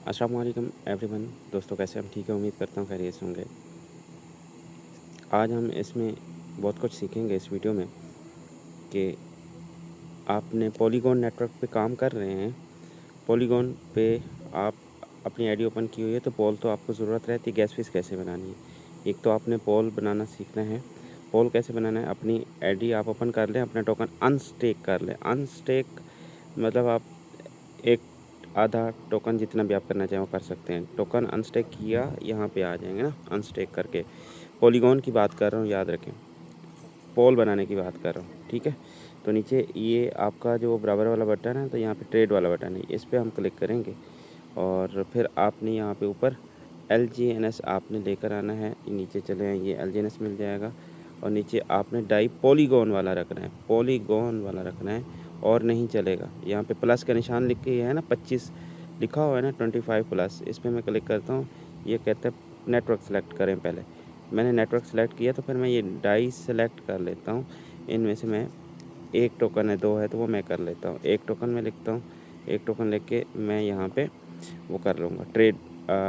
अस्सलाम वालेकुम एवरीवन। दोस्तों कैसे हम ठीक है, उम्मीद करता हूँ खैरियत से होंगे। आज हम इसमें बहुत कुछ सीखेंगे इस वीडियो में कि आपने पॉलीगॉन नेटवर्क पे काम कर रहे हैं। पॉलीगॉन पे आप अपनी आईडी ओपन की हुई है तो पोल तो आपको ज़रूरत रहती है, गैस फीस कैसे बनानी है। एक तो आपने पोल बनाना सीखना है। पोल कैसे बनाना है, अपनी आईडी आप ओपन कर लें, अपना टोकन अनस्टेक कर लें। अनस्टेक मतलब आप एक आधा टोकन जितना भी आप करना चाहें वो कर सकते हैं। टोकन अनस्टेक किया, यहाँ पे आ जाएंगे ना अनस्टेक करके। पॉलीगॉन की बात कर रहा हूँ, याद रखें, पोल बनाने की बात कर रहा हूँ, ठीक है। तो नीचे ये आपका जो बराबर वाला बटन है, तो यहाँ पे ट्रेड वाला बटन है, इस पर हम क्लिक करेंगे और फिर आपने यहाँ पे ऊपर LGNS आपने लेकर आना है। नीचे चले आए, ये LGNS मिल जाएगा और नीचे आपने डाई पॉलीगॉन वाला रखना है, पॉलीगॉन वाला रखना है और नहीं चलेगा। यहाँ पे प्लस का निशान लिख के है ना, 25 लिखा हुआ है ना, 25 प्लस, इस पर मैं क्लिक करता हूँ। ये कहते हैं नेटवर्क सेलेक्ट करें। पहले मैंने नेटवर्क सेलेक्ट किया तो फिर मैं ये डाई सेलेक्ट कर लेता हूँ। इनमें से मैं एक टोकन है, दो है, तो वो मैं कर लेता हूँ। एक टोकन में लिखता हूँ, एक टोकन लिख के मैं यहाँ पे वो कर लूँगा, ट्रेड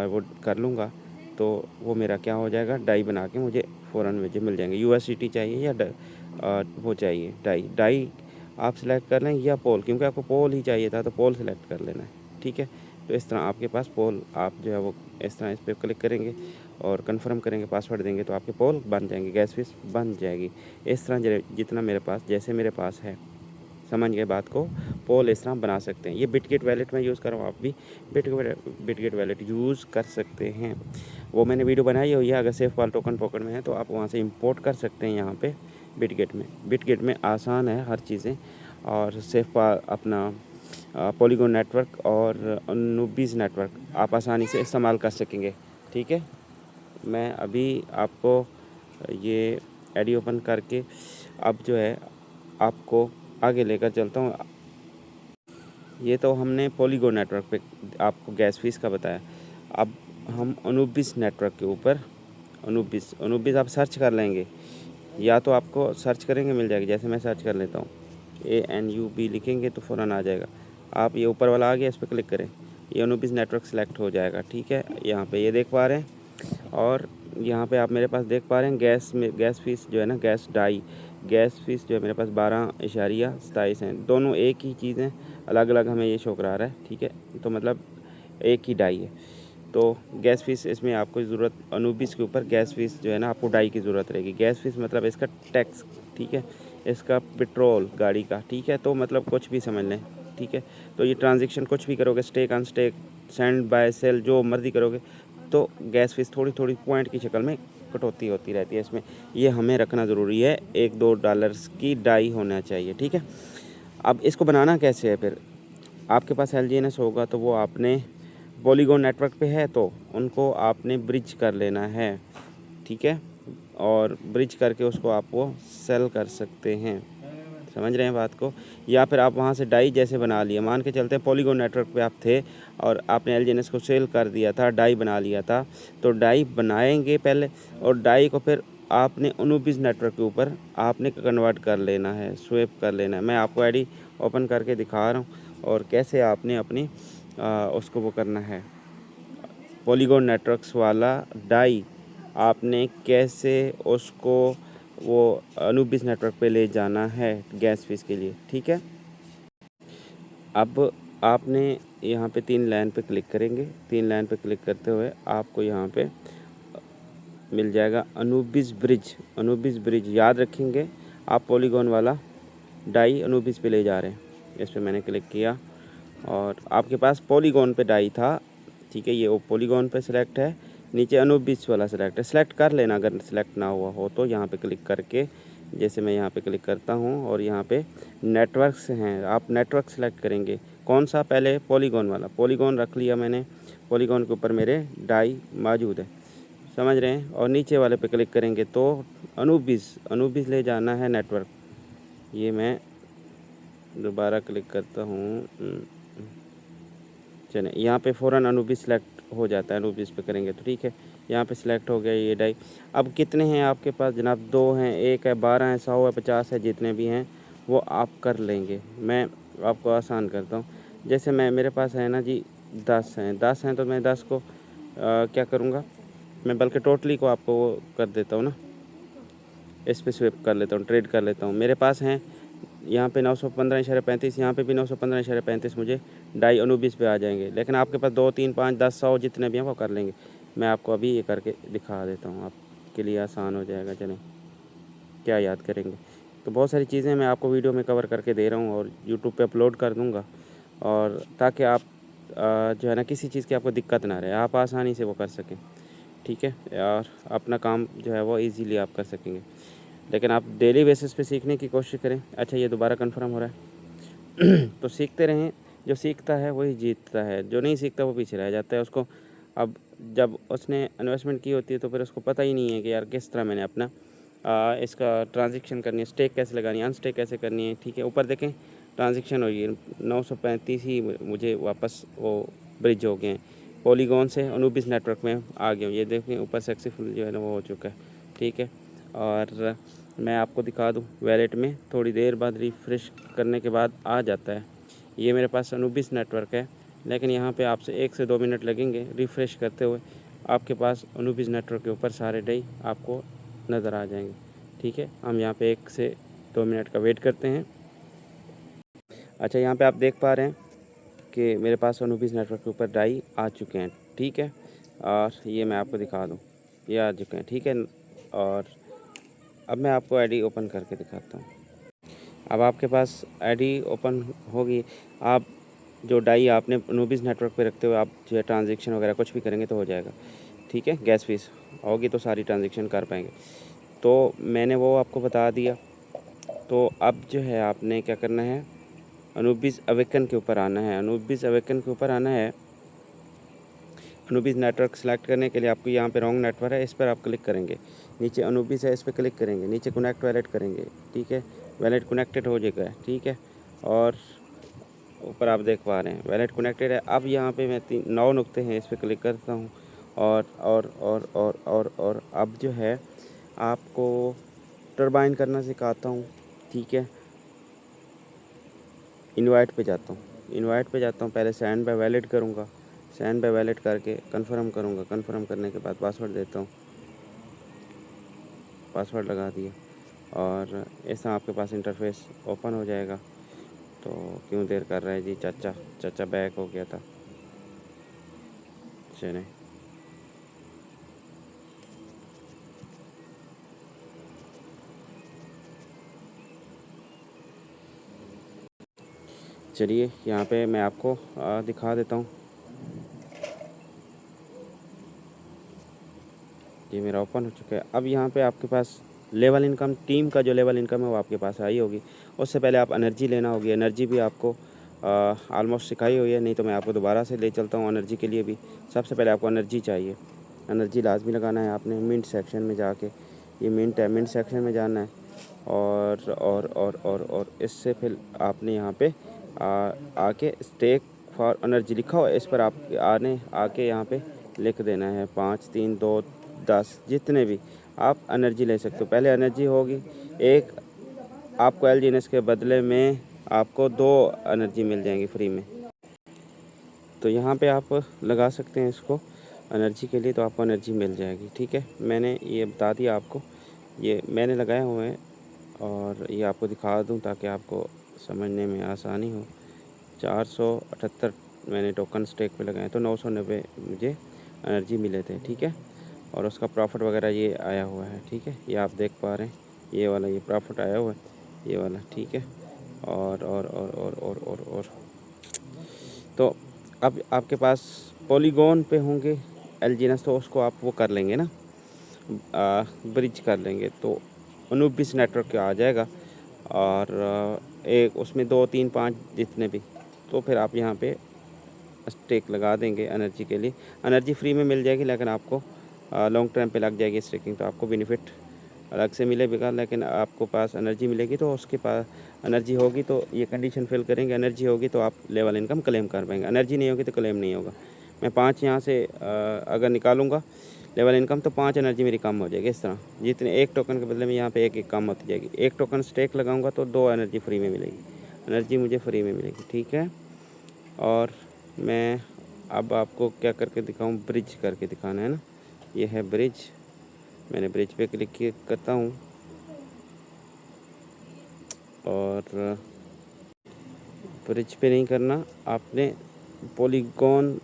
वो कर लूँगा। तो वो मेरा क्या हो जाएगा, डाई बना के मुझे फ़ौरन मुझे मिल जाएंगे। USDT चाहिए या वो चाहिए डाई। डाई आप सेलेक्ट कर लें या पोल, क्योंकि आपको पोल ही चाहिए था तो पोल सेलेक्ट कर लेना है, ठीक है। तो इस तरह आपके पास पोल, आप जो है वो इस तरह इस पर क्लिक करेंगे और कंफर्म करेंगे, पासवर्ड देंगे तो आपके पोल बन जाएंगे, गैस फीस बन जाएगी। इस तरह जितना मेरे पास, जैसे मेरे पास है, समझ गए बात को, पोल इस तरह बना सकते हैं। ये बिटगेट वैलेट में यूज़ कर रहा हूँ, आप भी बिटगेट वैलेट यूज़ कर सकते हैं। वो मैंने वीडियो बनाई हुई है, अगर सेफ वाल टोकन पॉकेट में है तो आप वहाँ से इंपोर्ट कर सकते हैं। यहाँ पे बिटगेट में आसान है हर चीज़ें, और सेफ अपना पॉलीगॉन नेटवर्क और नूबीज़ नेटवर्क आप आसानी से इस्तेमाल कर सकेंगे, ठीक है। मैं अभी आपको ये आईडी ओपन करके अब जो है आपको आगे लेकर चलता हूँ। ये तो हमने पॉलीगॉन नेटवर्क पे आपको गैस फीस का बताया। अब हम अनुबिस नेटवर्क के ऊपर, अनुबिस आप सर्च कर लेंगे, या तो आपको सर्च करेंगे मिल जाएगी। जैसे मैं सर्च कर लेता हूँ, ANUB लिखेंगे तो फ़ौरन आ जाएगा। आप ये ऊपर वाला आ गया, इस पर क्लिक करें, ये अनुबिस नेटवर्क सेलेक्ट हो जाएगा, ठीक है। यहाँ पे ये देख पा रहे हैं, और यहाँ पे आप मेरे पास देख पा रहे हैं गैस फीस जो है ना, गैस फीस जो है मेरे पास 12.27 हैं। दोनों एक ही चीज़ हैं, अलग अलग हमें ये शो करा रहा है, ठीक है। तो मतलब एक ही डाई है। तो गैस फीस इसमें आपको ज़रूरत, अनुबिस के ऊपर गैस फीस जो है ना आपको डाई की ज़रूरत रहेगी। गैस फीस मतलब इसका टैक्स, ठीक है, इसका पेट्रोल गाड़ी का, ठीक है। तो मतलब कुछ भी समझ लें, ठीक है। तो ये ट्रांजेक्शन कुछ भी करोगे, stake unstake, send buy sell, जो मर्ज़ी करोगे, तो गैस फीस थोड़ी थोड़ी पॉइंट की शक्ल में कटौती होती रहती है इसमें। ये हमें रखना ज़रूरी है, $1-2 की डाई होना चाहिए, ठीक है। अब इसको बनाना कैसे है, फिर आपके पास LGNS होगा तो वो आपने पॉलीगॉन नेटवर्क पे है तो उनको आपने ब्रिज कर लेना है, ठीक है। और ब्रिज करके उसको आप वो सेल कर सकते हैं, समझ रहे हैं बात को। या फिर आप वहाँ से डाई जैसे बना लिया, मान के चलते हैं पॉलीगॉन नेटवर्क पे आप थे और आपने LGNS को सेल कर दिया था, डाई बना लिया था, तो डाई बनाएंगे पहले और डाई को फिर आपने अनुबिस नेटवर्क के ऊपर आपने कन्वर्ट कर लेना है, स्वेप कर लेना है। मैं आपको आईडी ओपन करके दिखा रहा हूँ और कैसे आपने अपनी उसको वो करना है, पॉलीगॉन नेटवर्क्स वाला डाई आपने कैसे उसको वो अनुबिस नेटवर्क पे ले जाना है गैस फीस के लिए, ठीक है। अब आपने यहाँ पे 3 लाइन पे क्लिक करेंगे, 3 लाइन पे क्लिक करते हुए आपको यहाँ पे मिल जाएगा अनुबिस ब्रिज याद रखेंगे। आप पॉलीगॉन वाला डाई अनुबिस पे ले जा रहे हैं, इस पर मैंने क्लिक किया और आपके पास पॉलीगॉन पे डाई था, ठीक है। ये वो पॉलीगॉन पे सिलेक्ट है, नीचे अनुबिस वाला सिलेक्ट है, सिलेक्ट कर लेना अगर सिलेक्ट ना हुआ हो तो। यहाँ पे क्लिक करके, जैसे मैं यहाँ पे क्लिक करता हूँ और यहाँ पे नेटवर्क्स हैं, आप नेटवर्क सेलेक्ट करेंगे। कौन सा, पहले पॉलीगॉन वाला, पॉलीगॉन रख लिया मैंने, पॉलीगॉन के ऊपर मेरे डाई मौजूद है, समझ रहे हैं। और नीचे वाले पे क्लिक करेंगे तो अनुबिस ले जाना है नेटवर्क। ये मैं दोबारा क्लिक करता हूँ, चलिए यहाँ पे फ़ौरन अनुबिस सेलेक्ट हो जाता है, अनुबिस पे करेंगे तो ठीक है। यहाँ पे सिलेक्ट हो गया ये डाई। अब कितने हैं आपके पास जनाब, 2 हैं, 1 है, 12 है, 100 है, 50 है, जितने भी हैं वो आप कर लेंगे। मैं आपको आसान करता हूँ, जैसे मेरे पास है ना जी 10 हैं तो मैं 10 को क्या करूँगा, मैं बल्कि टोटली को आपको वो कर देता हूँ ना, इस पे स्विप कर लेता हूँ, ट्रेड कर लेता हूँ। मेरे पास हैं यहाँ पे 915.35, यहाँ पे भी 915.35 मुझे डाई अनुबिस पे आ जाएंगे। लेकिन आपके पास 2, 3, 5, 10, 100 जितने भी हैं वो कर लेंगे। मैं आपको अभी ये करके दिखा देता हूँ, आपके लिए आसान हो जाएगा। चलें, क्या याद करेंगे। तो बहुत सारी चीज़ें मैं आपको वीडियो में कवर करके दे रहा हूँ और यूट्यूब पे अपलोड कर दूँगा, और ताकि आप जो है ना किसी चीज़ की आपको दिक्कत ना रहे, आप आसानी से वो कर सकें, ठीक है, और अपना काम जो है वो इजीली आप कर सकेंगे। लेकिन आप डेली बेसिस पे सीखने की कोशिश करें। अच्छा, ये दोबारा कंफर्म हो रहा है तो सीखते रहें। जो सीखता है वही जीतता है, जो नहीं सीखता वो पीछे रह जाता है। उसको अब जब उसने इन्वेस्टमेंट की होती है तो फिर उसको पता ही नहीं है कि यार किस तरह मैंने अपना इसका ट्रांजेक्शन करनी है, स्टेक कैसे लगानी है, अनस्टेक कैसे करनी है, ठीक है। ऊपर देखें ट्रांजेक्शन हो गई 935 ही मुझे वापस वो ब्रिज हो गए हैं, पॉलीगॉन से अनुबिस नेटवर्क में आ गए। ये देखें ऊपर सक्सेसफुल जो है ना वो हो चुका है, ठीक है। और मैं आपको दिखा दूं, वैलेट में थोड़ी देर बाद रिफ़्रेश करने के बाद आ जाता है। ये मेरे पास अनुबिस नेटवर्क है, लेकिन यहाँ पे आपसे 1 से 2 मिनट लगेंगे रिफ़्रेश करते हुए। आपके पास अनुबिस नेटवर्क के ऊपर सारे डे आपको नज़र आ जाएंगे, ठीक है। हम यहाँ पे 1 से 2 मिनट का वेट करते हैं। अच्छा, यहाँ पे आप देख पा रहे हैं कि मेरे पास अनुबिस नेटवर्क के ऊपर डाई आ चुके हैं, ठीक है। और ये मैं आपको दिखा दूँ, ये आ चुके हैं, ठीक है। और अब मैं आपको आईडी ओपन करके दिखाता हूँ। अब आपके पास आईडी ओपन होगी। आप जो डाई आपने अनुबिस नेटवर्क पे रखते हुए आप जो है ट्रांजेक्शन वगैरह कुछ भी करेंगे तो हो जाएगा, ठीक है। गैस फीस होगी तो सारी ट्रांजेक्शन कर पाएंगे। तो मैंने वो आपको बता दिया। तो अब जो है आपने क्या करना है, अनुबिस अवेकन के ऊपर आना है। अनुबिस अवेकन के ऊपर आना है। अनुबिस नेटवर्क सेलेक्ट करने के लिए आपको यहाँ पे रॉन्ग नेटवर्क है, इस पर आप क्लिक करेंगे। नीचे अनुबिस है, इस पर क्लिक करेंगे। नीचे कनेक्ट वैलेट करेंगे, ठीक है। वैलेट कनेक्टेड हो जाएगा, ठीक है। और ऊपर आप देख पा रहे हैं वैलेट कनेक्टेड है। अब यहाँ पे मैं 9 नुक्ते हैं, इस पर क्लिक करता हूँ। और अब जो है आपको टरबाइन करना सिखाता हूँ, ठीक है। इनवाइट पे जाता हूँ, पहले सेंड बाय वैलेट करूँगा। सेंड बाय वैलेट करके कंफर्म करूँगा। कंफर्म करने के बाद पासवर्ड देता हूँ, पासवर्ड लगा दिया, और ऐसा आपके पास इंटरफेस ओपन हो जाएगा। तो क्यों देर कर रहा है जी, चाचा बैक हो गया था। चलें, चलिए यहाँ पे मैं आपको दिखा देता हूँ। ये मेरा ओपन हो चुका है। अब यहाँ पे आपके पास लेवल इनकम, टीम का जो लेवल इनकम है वो आपके पास आई होगी। उससे पहले आप एनर्जी लेना होगी। एनर्जी भी आपको ऑलमोस्ट सिखाई हुई है, नहीं तो मैं आपको दोबारा से ले चलता हूँ एनर्जी के लिए भी। सबसे पहले आपको एनर्जी चाहिए, एनर्जी लाजमी लगाना है आपने। मिंट सेक्शन में जाके, ये मिंट है, मिंट सेक्शन में जाना है। और इससे फिर आपने यहाँ पे आके स्टेक फॉर एनर्जी लिखा हुआ है, इस पर आप आके यहाँ पे लिख देना है 5, 3, 2, 10 जितने भी आप एनर्जी ले सकते हो। पहले एनर्जी होगी एक, आपको एलजीएनएस के बदले में आपको 2 एनर्जी मिल जाएंगी फ्री में। तो यहाँ पे आप लगा सकते हैं इसको एनर्जी के लिए, तो आपको एनर्जी मिल जाएगी, ठीक है। मैंने ये बता दिया आपको, ये मैंने लगाए हुए हैं और ये आपको दिखा दूँ ताकि आपको समझने में आसानी हो। 478 मैंने टोकन स्टेक पे लगाए, तो 990 मुझे एनर्जी मिले थे, ठीक है। और उसका प्रॉफिट वगैरह ये आया हुआ है, ठीक है। ये आप देख पा रहे हैं, ये वाला ये प्रॉफिट आया हुआ है, ये वाला, ठीक है। और तो अब आपके पास पॉलीगॉन पे होंगे एलजीएनएस, तो उसको आप वो कर लेंगे ना, ब्रिज कर लेंगे तो अनुबिस नेटवर्क पे आ जाएगा। और एक उसमें 2, 3, 5 जितने भी, तो फिर आप यहाँ पे स्टेक लगा देंगे एनर्जी के लिए। एनर्जी फ्री में मिल जाएगी, लेकिन आपको लॉन्ग टर्म पे लग जाएगी स्टेकिंग, तो आपको बेनिफिट अलग से मिलेगा। लेकिन आपको पास एनर्जी मिलेगी, तो उसके पास एनर्जी होगी तो ये कंडीशन फिल करेंगे। एनर्जी होगी तो आप लेवल इनकम क्लेम कर पाएंगे, एनर्जी नहीं होगी तो क्लेम नहीं होगा। मैं 5 यहाँ से अगर निकालूंगा लेवल इनकम, तो 5 एनर्जी मेरी कम हो जाएगी। इस तरह जितने एक टोकन के बदले में यहाँ पे एक कम होती जाएगी। एक टोकन स्टेक लगाऊंगा तो 2 एनर्जी फ्री में मिलेगी, एनर्जी मुझे फ्री में मिलेगी, ठीक है। और मैं अब आपको क्या करके दिखाऊं, ब्रिज करके दिखाना है ना। ये है ब्रिज, मैंने ब्रिज पे क्लिक करता हूँ और ब्रिज पे नहीं करना, आपने पॉलीगॉन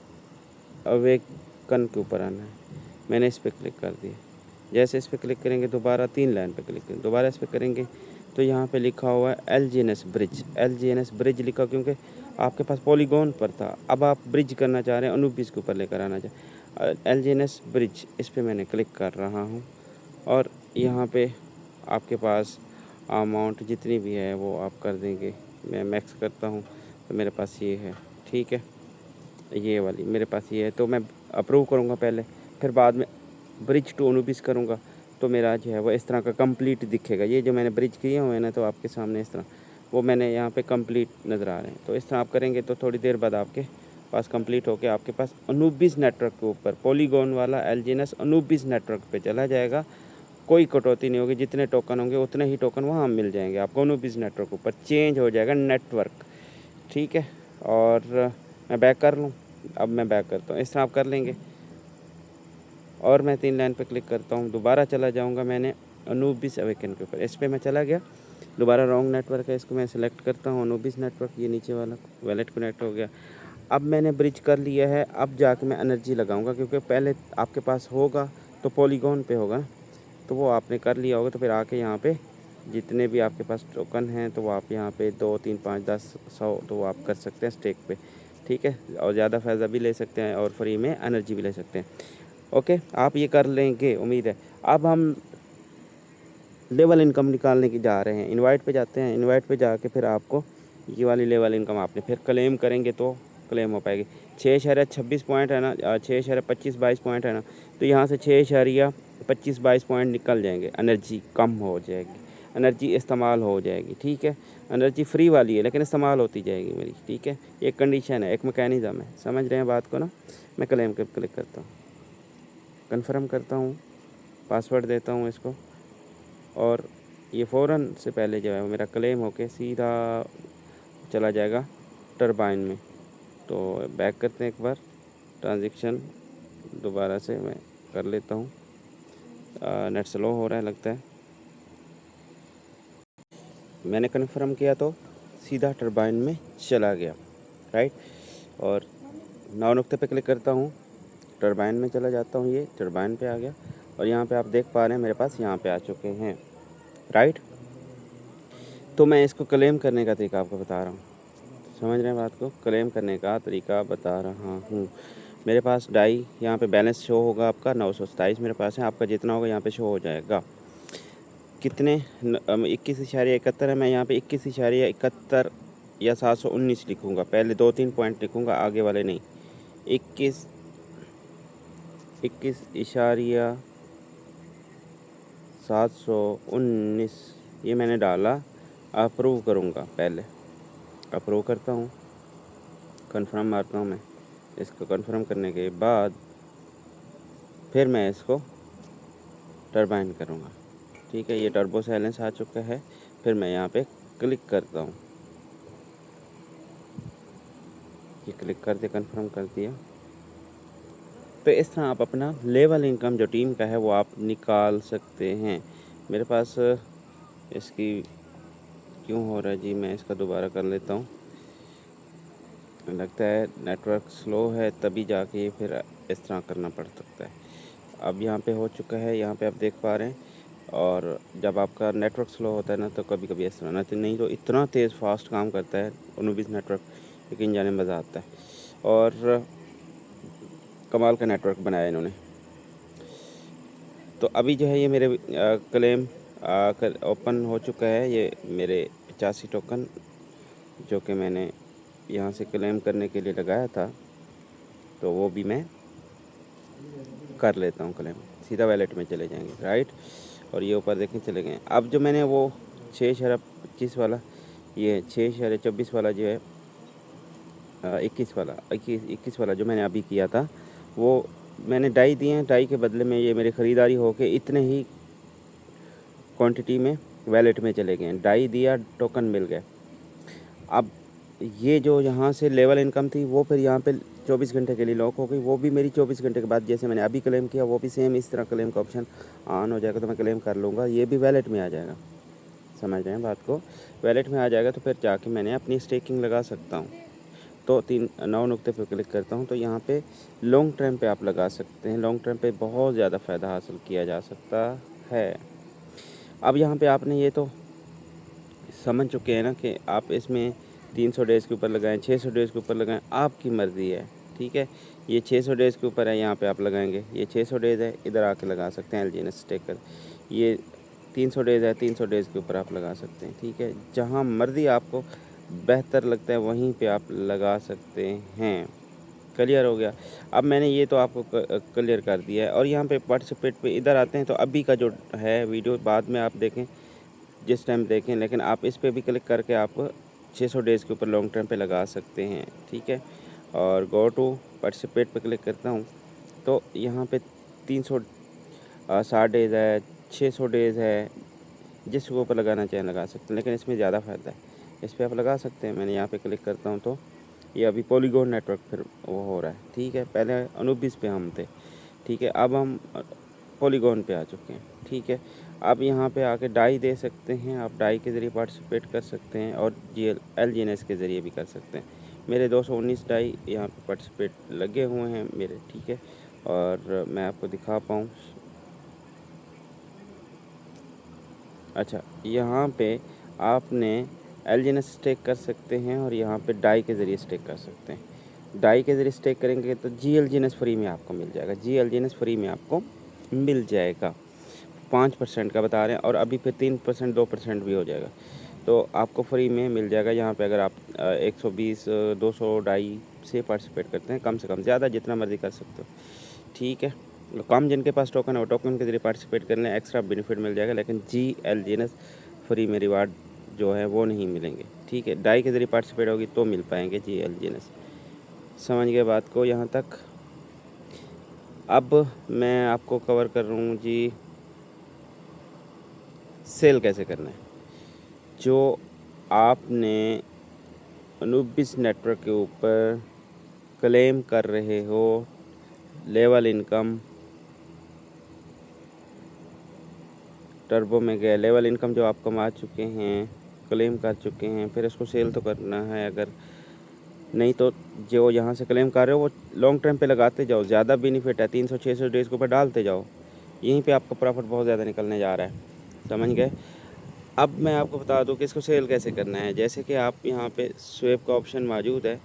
अवेकन के ऊपर आना है। मैंने इस पर क्लिक कर दिया। जैसे इस पर क्लिक करेंगे दोबारा 3 लाइन पे क्लिक करेंगे, दोबारा इस पर करेंगे तो यहाँ पे लिखा हुआ है LGNS ब्रिज। LGNS ब्रिज लिखा क्योंकि आपके पास पॉलीगॉन पर था, अब आप ब्रिज करना चाह रहे हैं, अनुबिस के ऊपर लेकर आना चाह LGNS ब्रिज। इस पर मैंने क्लिक कर रहा हूँ और यहाँ पे आपके पास अमाउंट जितनी भी है वो आप कर देंगे। मैं मैक्स करता हूँ तो मेरे पास ये है, ठीक है, ये वाली मेरे पास ये है। तो मैं अप्रूव करूँगा पहले, फिर बाद में ब्रिज टू अनुबिस करूँगा तो मेरा जो है वो इस तरह का कंप्लीट दिखेगा। ये जो मैंने ब्रिज किए हुए हैं ना, तो आपके सामने इस तरह वो मैंने यहाँ पे कंप्लीट नज़र आ रहे हैं। तो इस तरह आप करेंगे तो थोड़ी देर बाद आपके पास कंप्लीट होके आपके पास अनुबिस नेटवर्क के ऊपर पॉलीगॉन वाला LGNS अनुबिस नेटवर्क पे चला जाएगा। कोई कटौती नहीं होगी, जितने टोकन होंगे उतने ही टोकन वहाँ मिल जाएंगे आपको। अनुबिस नेटवर्क ऊपर चेंज हो जाएगा नेटवर्क, ठीक है। और मैं बैक कर लूँ, अब मैं बैक करता हूँ, इस तरह आप कर लेंगे। और मैं 3 लाइन पे क्लिक करता हूँ, दोबारा चला जाऊँगा मैंने अनुबिस अवेकन के ऊपर। इस पर मैं चला गया, दोबारा रॉन्ग नेटवर्क है, इसको मैं सेलेक्ट करता हूँ अनुबिस नेटवर्क, ये नीचे वाला वैलेट कनेक्ट हो गया। अब मैंने ब्रिज कर लिया है, अब जाके मैं एनर्जी लगाऊंगा क्योंकि पहले आपके पास होगा तो पॉलीगॉन पे होगा, तो वो आपने कर लिया होगा। तो फिर आके यहाँ पे जितने भी आपके पास टोकन हैं तो वो आप यहाँ पे 2, 3, 5, 10, 100 तो वो आप कर सकते हैं स्टेक पे, ठीक है। और ज़्यादा फ़ायदा भी ले सकते हैं और फ्री में एनर्जी भी ले सकते हैं। ओके, आप ये कर लेंगे उम्मीद है। अब हम लेवल इनकम निकालने की जा रहे हैं। इनवाइट पे जाते हैं, इनवाइट पे जाके फिर आपको ये वाली लेवल इनकम आपने फिर क्लेम करेंगे तो क्लेम हो पाएगी। 6.26 पॉइंट है ना, 6.25-22 पॉइंट है ना, तो यहाँ से 6.25-22 पॉइंट निकल जाएंगे। एनर्जी कम हो जाएगी, एनर्जी इस्तेमाल हो जाएगी, ठीक है। एनर्जी फ्री वाली है लेकिन इस्तेमाल होती जाएगी मेरी, ठीक है। एक कंडीशन है, एक मैकेनिज़्म है, समझ रहे हैं बात को ना। मैं क्लेम कर क्लिक करता हूँ, कन्फर्म करता हूँ, पासवर्ड देता हूँ इसको और ये फ़ौरन से पहले जो है वो मेरा क्लेम होके सीधा चला जाएगा टरबाइन में। तो बैक करते हैं एक बार, ट्रांजैक्शन दोबारा से मैं कर लेता हूँ। नेट स्लो हो रहा है लगता है। मैंने कन्फर्म किया तो सीधा टरबाइन में चला गया, राइट। और नाउ नुक्ते पे क्लिक करता हूँ, टरबाइन में चला जाता हूँ, ये टरबाइन पे आ गया और यहाँ पे आप देख पा रहे हैं मेरे पास यहाँ पे आ चुके हैं, राइट। तो मैं इसको क्लेम करने का तरीका आपको बता रहा हूँ, समझ रहे हैं बात को। क्लेम करने का तरीका बता रहा हूँ। मेरे पास डाई यहाँ पे बैलेंस शो होगा आपका 927 मेरे पास है, आपका जितना होगा यहाँ पे शो हो जाएगा। कितने 21.71 है, मैं यहाँ पे 21.71 या 719 लिखूँगा। पहले 2-3 पॉइंट लिखूँगा, आगे वाले नहीं। 21.719 ये मैंने डाला। अप्रूव करूँगा, पहले अप्रूव करता हूँ, कन्फर्म मारता हूँ मैं। इसको कन्फर्म करने के बाद फिर मैं इसको टरबाइन करूँगा, ठीक है। ये टर्बो साइलेंस आ चुका है, फिर मैं यहाँ पे क्लिक करता हूँ, ये क्लिक कर दिया, कन्फर्म कर दिया। तो इस तरह आप अपना लेवल इनकम जो टीम का है वो आप निकाल सकते हैं। मेरे पास इसकी क्यों हो रहा है जी, मैं इसका दोबारा कर लेता हूँ। लगता है नेटवर्क स्लो है तभी जाके फिर इस तरह करना पड़ सकता है। अब यहाँ पे हो चुका है, यहाँ पे आप देख पा रहे हैं। और जब आपका नेटवर्क स्लो होता है ना तो कभी कभी इस तरह नहीं तो इतना तेज़ फास्ट काम करता है अनुबिस नेटवर्क, लेकिन जाने मज़ा आता है। और कमाल का नेटवर्क बनाया इन्होंने। तो अभी जो है ये मेरे क्लेम ओपन हो चुका है, ये मेरे 85 टोकन जो कि मैंने यहाँ से क्लेम करने के लिए लगाया था, तो वो भी मैं कर लेता हूँ क्लेम। सीधा वैलेट में चले जाएंगे, राइट। और ये ऊपर देखें चले गए। अब जो मैंने वो 6.25 वाला, ये 6.24 वाला जो है 21 वाला जो मैंने अभी किया था, वो मैंने डाई दिए हैं। डाई के बदले में ये मेरी ख़रीदारी होके इतने ही क्वांटिटी में वैलेट में चले गए। डाई दिया, टोकन मिल गए। अब ये जो यहाँ से लेवल इनकम थी वो फिर यहाँ पे 24 घंटे के लिए लॉक हो गई, वो भी मेरी 24 घंटे के बाद जैसे मैंने अभी क्लेम किया वो भी सेम इस तरह क्लेम का ऑप्शन ऑन हो जाएगा, तो मैं क्लेम कर लूँगा, ये भी वैलेट में आ जाएगा। समझ रहे हैं बात को, वैलेट में आ जाएगा तो फिर जाके मैंने अपनी स्टेकिंग लगा सकता हूँ। तो 9 नुक्ते पे क्लिक करता हूँ तो यहाँ पे लॉन्ग टर्म पे आप लगा सकते हैं, लॉन्ग टर्म पे बहुत ज़्यादा फ़ायदा हासिल किया जा सकता है। अब यहाँ पे आपने ये तो समझ चुके हैं ना कि आप इसमें 300 डेज़ के ऊपर लगाएं, 600 डेज़ के ऊपर लगाएं, आपकी मर्ज़ी है, ठीक है। ये 600 डेज़ के ऊपर है, यहाँ पे आप लगाएंगे, ये 600 डेज़ है, इधर आके लगा सकते हैं LGNS स्टेकर। ये 300 डेज़ है, 300 डेज़ के ऊपर आप लगा सकते हैं, ठीक है। जहाँ मर्ज़ी आपको बेहतर लगता है वहीं पे आप लगा सकते हैं। क्लियर हो गया। अब मैंने ये तो आपको क्लियर कर दिया है। और यहाँ पे पार्टिसिपेट पे इधर आते हैं तो अभी का जो है वीडियो बाद में आप देखें, जिस टाइम देखें, लेकिन आप इस पे भी क्लिक करके आप 600 डेज़ के ऊपर लॉन्ग टर्म पे लगा सकते हैं, ठीक है। और गो टू पार्टिसिपेट पे क्लिक करता हूँ तो यहाँ पे 360 डेज़ है, 600 डेज़ है, जिसके ऊपर लगाना चाहें लगा सकते हैं, लेकिन इसमें ज़्यादा फ़ायदा है, इस पर आप लगा सकते हैं। मैंने यहाँ पे क्लिक करता हूँ तो ये अभी पॉलीगॉन नेटवर्क फिर वो हो रहा है, ठीक है। पहले अनुबिस पे हम थे, ठीक है, अब हम पॉलीगॉन पे आ चुके हैं, ठीक है। अब यहाँ पे आके डाई दे सकते हैं, आप डाई के ज़रिए पार्टिसिपेट कर सकते हैं और LGNS के ज़रिए भी कर सकते हैं। मेरे 219 डाई यहाँ पे पार्टिसिपेट लगे हुए हैं मेरे, ठीक है। और मैं आपको दिखा पाऊँ, अच्छा, यहाँ पे आपने LGNS स्टेक कर सकते हैं और यहाँ पे डाई के ज़रिए स्टेक कर सकते हैं। डाई के ज़रिए स्टेक करेंगे तो GLGNS फ्री में आपको मिल जाएगा, GLGNS फ्री में आपको मिल जाएगा। 5% का बता रहे हैं और अभी फिर 3% 2% भी हो जाएगा, तो आपको फ्री में मिल जाएगा। यहाँ पे अगर आप 120 200 डाई से पार्टिसिपेट करते हैं, कम से कम, ज़्यादा जितना मर्ज़ी कर सकते हो, ठीक है। कम जिनके पास टोकन है वो टोकन के ज़रिए पार्टिसिपेट कर लें, एक्स्ट्रा बेनिफिट मिल जाएगा, लेकिन GLGNS फ्री में रिवार्ड जो है वो नहीं मिलेंगे, ठीक है। डाई के ज़रिए पार्टिसिपेट होगी तो मिल पाएंगे GLGNS। समझ गए बात को यहाँ तक। अब मैं आपको कवर कर रहा हूँ जी सेल कैसे करना है। जो आपने अनुबिस नेटवर्क के ऊपर क्लेम कर रहे हो लेवल इनकम, टर्बो में गए लेवल इनकम जो आप कमा चुके हैं, क्लेम कर चुके हैं, फिर इसको सेल तो करना है। अगर नहीं तो जो यहाँ से क्लेम कर रहे हो वो लॉन्ग टर्म पे लगाते जाओ, ज़्यादा बेनिफिट है, 300-600 डेज़ के ऊपर डालते जाओ, यहीं पे आपका प्रॉफिट बहुत ज़्यादा निकलने जा रहा है। समझ गए। अब मैं आपको बता दूं कि इसको सेल कैसे करना है। जैसे कि आप यहाँ पे स्वेप का ऑप्शन मौजूद है,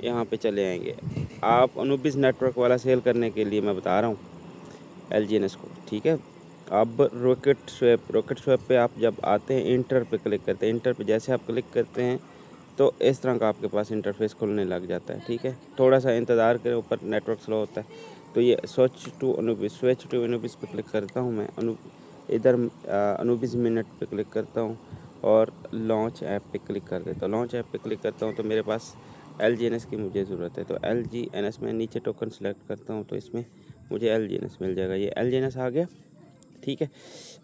यहाँ पे चले आएंगे आप। अनुबिस नेटवर्क वाला सेल करने के लिए मैं बता रहा हूँ LGNS को, ठीक है। अब रॉकेट स्वेप पे आप जब आते हैं इंटर पे क्लिक करते हैं, इंटर पे जैसे आप क्लिक करते हैं तो इस तरह का आपके पास इंटरफेस खुलने लग जाता है, ठीक है। थोड़ा सा इंतज़ार करें, ऊपर नेटवर्क स्लो होता है। तो ये स्विच टू अनुबिस पे क्लिक करता हूँ मैं, इधर अनुबिस मिनट पे क्लिक करता हूँ और लॉन्च ऐप पे क्लिक कर देता हूँ। लॉन्च ऐप पे क्लिक करता हूँ तो मेरे पास LGNS की मुझे ज़रूरत है, तो LGNS में नीचे टोकन सेलेक्ट करता हूँ तो इसमें मुझे LGNS मिल जाएगा। ये LGNS आ गया, ठीक है।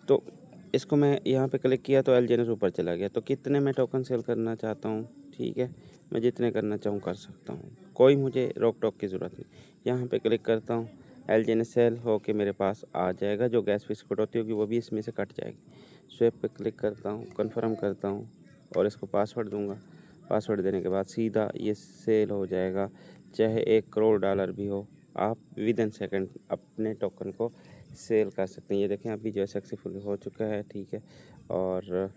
तो इसको मैं यहाँ पे क्लिक किया तो LGNS ऊपर चला गया। तो कितने मैं टोकन सेल करना चाहता हूँ, ठीक है, मैं जितने करना चाहूँ कर सकता हूँ, कोई मुझे रोक टोक की ज़रूरत नहीं। यहाँ पे क्लिक करता हूँ, LGNS सेल होके मेरे पास आ जाएगा। जो गैस फीस कटौती होगी वो भी इसमें से कट जाएगी। स्वेप पे क्लिक करता हूँ, कन्फर्म करता हूँ और इसको पासवर्ड दूँगा। पासवर्ड देने के बाद सीधा ये सेल हो जाएगा, चाहे $1 करोड़ भी हो, आप विदिन सेकंड अपने टोकन को सेल कर सकते हैं। ये देखें अभी जो है सक्सेसफुल हो चुका है, ठीक है। और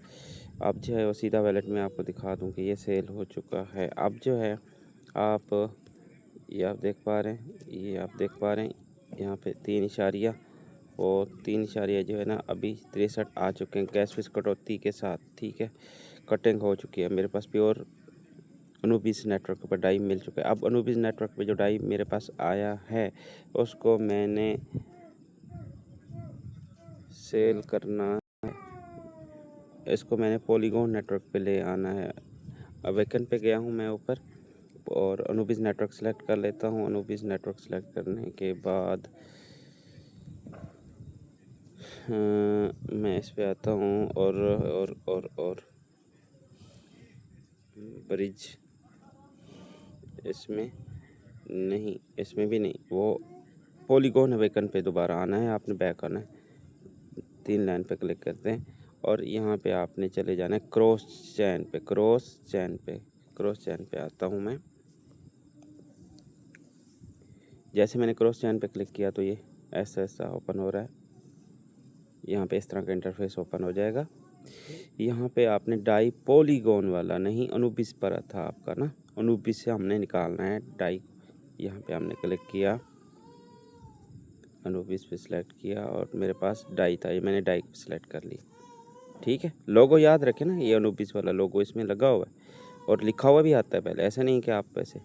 अब जो है वो सीधा वैलेट में आपको दिखा दूं कि ये सेल हो चुका है। अब जो है आप ये आप देख पा रहे हैं, ये आप देख पा रहे हैं यहाँ पे 3 इशारिया और 3 इशारिया जो है ना अभी 63 आ चुके हैं गैस फीस कटौती के साथ, ठीक है। कटिंग हो चुकी है, मेरे पास प्योर अनुबिस नेटवर्क पर डाई मिल चुका है। अब अनुबिस नेटवर्क पे जो डाई मेरे पास आया है उसको मैंने सेल करना है, इसको मैंने पॉलीगॉन नेटवर्क पे ले आना है। अवेकन पे गया हूँ मैं ऊपर और अनुबिस नेटवर्क सेलेक्ट कर लेता हूँ। अनुबिस नेटवर्क सेलेक्ट करने के बाद मैं इस पे आता हूँ और ब्रिज इसमें नहीं, इसमें भी नहीं, वो पॉलीगॉन अवेकन पे दोबारा आना है, आपने बैक आना है, 3 लाइन पे क्लिक करते हैं और यहाँ पे आपने चले जाना है क्रॉस चैन पे। क्रॉस चैन पे आता हूँ मैं। जैसे मैंने क्रॉस चैन पे क्लिक किया तो ये ऐसा ओपन हो रहा है, यहाँ पे इस तरह का इंटरफेस ओपन हो जाएगा। यहाँ पे आपने डाई पॉलीगॉन वाला नहीं, अनुबिस पर था आपका ना, अनुबिस से हमने निकालना है डाई। यहाँ पे हमने क्लिक किया, अनुबिस पे सिलेक्ट किया और मेरे पास डाई था, ये मैंने डाई सिलेक्ट कर ली। ठीक है, लोगो याद रखें ना, ये अनुबिस वाला लोगो इसमें लगा हुआ है और लिखा हुआ भी आता है पहले, ऐसा नहीं कि आप ऐसे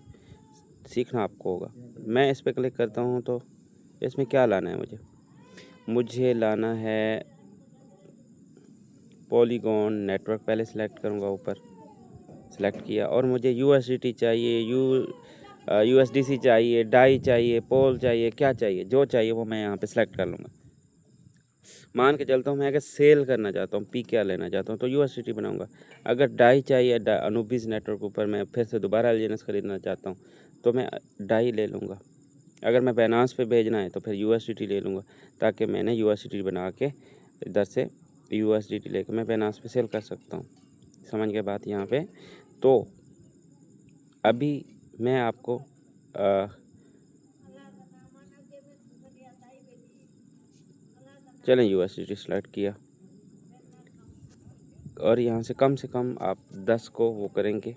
सीखना आपको होगा। मैं इस पर क्लिक करता हूँ तो इसमें क्या लाना है, मुझे लाना है पॉलीगॉन नेटवर्क। पहले सिलेक्ट करूँगा, ऊपर सिलेक्ट किया और मुझे USDT चाहिए, USDC चाहिए, डाई चाहिए, पोल चाहिए, क्या चाहिए, जो चाहिए वो मैं यहाँ पे सिलेक्ट कर लूँगा। मान के चलता हूँ मैं अगर सेल करना चाहता हूँ, क्या लेना चाहता हूँ तो USDT बनाऊँगा। अगर डाई चाहिए, अनुबिस नेटवर्क ऊपर मैं फिर से दोबारा LGNS खरीदना चाहता हूँ तो मैं डाई ले लूँगा। अगर मैं बाइनेंस पे भेजना है तो फिर USDT ले लूँगा, ताकि मैंने USDT बना के इधर से USDT लेकर मैं बाइनेंस पे सेल कर सकता हूँ। समझ गए बात यहाँ पे। तो अभी मैं आपको चलें USDT सेलेक्ट किया और यहाँ से कम आप 10 को वो करेंगे,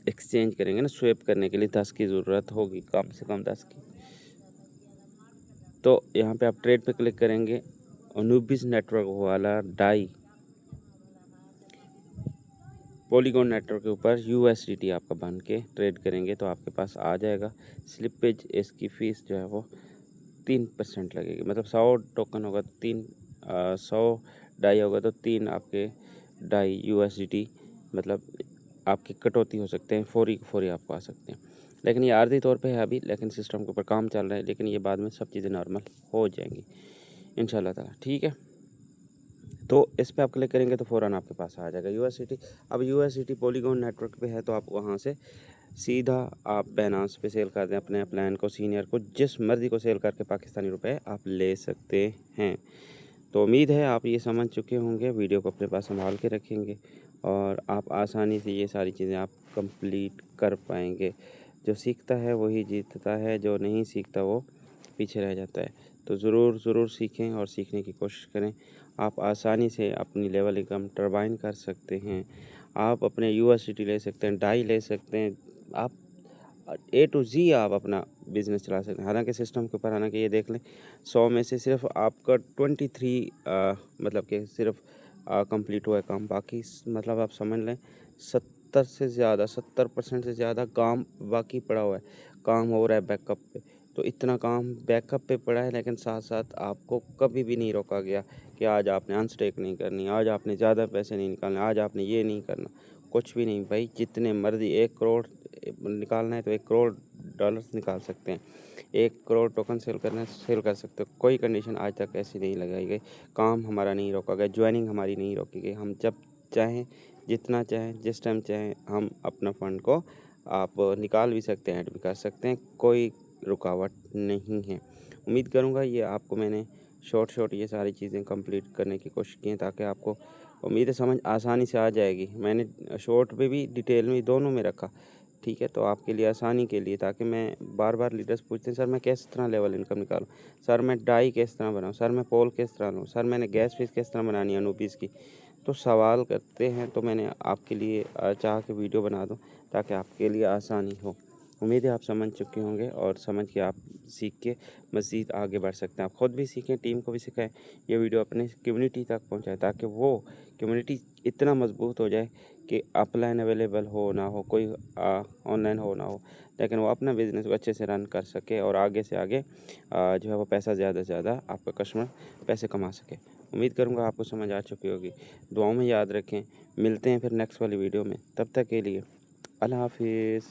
एक्सचेंज करेंगे ना, स्वेप करने के लिए 10 की ज़रूरत होगी, कम से कम 10 की। तो यहाँ पे आप ट्रेड पे क्लिक करेंगे, अनुबिस नेटवर्क वाला डाई पॉलीगॉन नेटवर्क के ऊपर USDT आपका बन के ट्रेड करेंगे तो आपके पास आ जाएगा। स्लिपेज इसकी फ़ीस जो है वो 3% लगेगी, मतलब 100 टोकन होगा तो 100 डाई होगा तो 3 आपके डाई USDT, मतलब आपकी कटौती हो सकते हैं, फौरी आपको आ सकते हैं। लेकिन ये आर्जी तौर पे है अभी, लेकिन सिस्टम के ऊपर काम चल रहा है, लेकिन ये बाद में सब चीज़ें नॉर्मल हो जाएंगी इंशाल्लाह ताला। ठीक है, तो इस पर आप क्लिक करेंगे तो फ़ौरन आपके पास आ जाएगा USDT। अब USDT पॉलीगॉन नेटवर्क पे है तो आप वहाँ से सीधा आप बाइनेंस पे सेल कर दें अपने प्लान को, सीनियर को, जिस मर्ज़ी को सेल करके पाकिस्तानी रुपए आप ले सकते हैं। तो उम्मीद है आप ये समझ चुके होंगे, वीडियो को अपने पास संभाल के रखेंगे और आप आसानी से ये सारी चीज़ें आप कंप्लीट कर पाएंगे। जो सीखता है वही जीतता है, जो नहीं सीखता वो पीछे रह जाता है। तो ज़रूर सीखें और सीखने की कोशिश करें। आप आसानी से अपनी लेवल इनकम टर्बाइन कर सकते हैं, आप अपने USDT ले सकते हैं, डाई ले सकते हैं, आप A to Z आप अपना बिज़नेस चला सकते हैं। हालांकि सिस्टम के ऊपर, हालांकि ये देख लें 100 में से सिर्फ आपका 23 मतलब कि सिर्फ कंप्लीट हुआ है काम, बाकी मतलब आप समझ लें 70% से ज़्यादा काम बाकी पड़ा हुआ है, काम हो रहा है बैकअप पे। तो इतना काम बैकअप पे पड़ा है, लेकिन साथ साथ आपको कभी भी नहीं रोका गया कि आज आपने अनस्टेक नहीं करनी, आज आपने ज़्यादा पैसे नहीं निकालने, आज आपने ये नहीं करना, कुछ भी नहीं भाई। जितने मर्जी 1 करोड़ निकालना है तो 1 करोड़ डॉलर्स निकाल सकते हैं, 1 करोड़ टोकन सेल करना है सेल कर सकते हो। कोई कंडीशन आज तक ऐसी नहीं लगाई गई, काम हमारा नहीं रोका गया, ज्वाइनिंग हमारी नहीं रोकी गई। हम जब चाहें, जितना चाहें, जिस टाइम चाहें हम अपना फ़ंड को आप निकाल भी सकते हैं, ऐड भी कर सकते हैं, कोई रुकावट नहीं है। उम्मीद करूँगा ये आपको मैंने शॉर्ट ये सारी चीज़ें कंप्लीट करने की कोशिश की है, ताकि आपको उम्मीद है समझ आसानी से आ जाएगी। मैंने शॉर्ट में भी डिटेल में दोनों में रखा, ठीक है, तो आपके लिए आसानी के लिए, ताकि मैं बार लीडर्स पूछते हैं सर मैं किस तरह लेवल इनकम निकालूं, सर मैं डाई किस तरह बनाऊं, सर मैं पोल किस तरह लूं, सर मैंने गैस फीस किस तरह बनानी है अनुबिस की, तो सवाल करते हैं। तो मैंने आपके लिए चाह के वीडियो बना दूं ताकि आपके लिए आसानी हो। उम्मीद है आप समझ चुके होंगे और समझ के आप सीख के मज़ीद आगे बढ़ सकते हैं। आप ख़ुद भी सीखें, टीम को भी सिखाएं, ये वीडियो अपने कम्युनिटी तक पहुंचाएं, ताकि वो कम्युनिटी इतना मजबूत हो जाए कि ऑफलाइन अवेलेबल हो ना हो, कोई ऑनलाइन हो ना हो, लेकिन वो अपना बिज़नेस को अच्छे से रन कर सके और आगे से आगे जो है वो पैसा ज़्यादा से ज़्यादा आपका कस्टमर पैसे कमा सके। उम्मीद करूँगा आपको समझ आ चुकी होगी। दुआओं में याद रखें, मिलते हैं फिर नेक्स्ट वाली वीडियो में, तब तक के लिए अल्लाह हाफिज़।